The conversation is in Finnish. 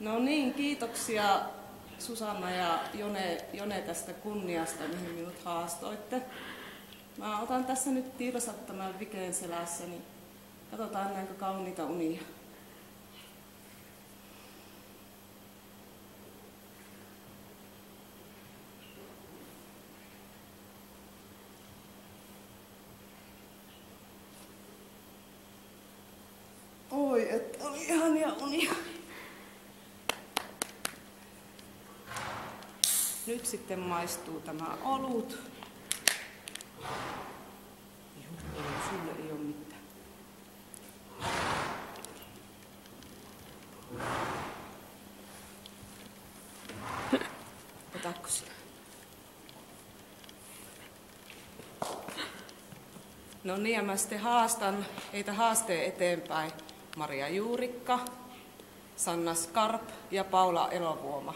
No niin, kiitoksia Susanna ja Jone tästä kunniasta, mihin minut haastoitte. Mä otan tässä nyt tirsat tämän vikeen selässä, niin katsotaan näinkö kauniita unia. Oi, että oli ihania unia. Nyt sitten maistuu tämä olut. Sulle ei ole mitään. Otatko sitä? No niin, ja mä sitten haastan heitä haasteen eteenpäin. Maria Juurikka, Sanna Skarp ja Paula Elovuoma.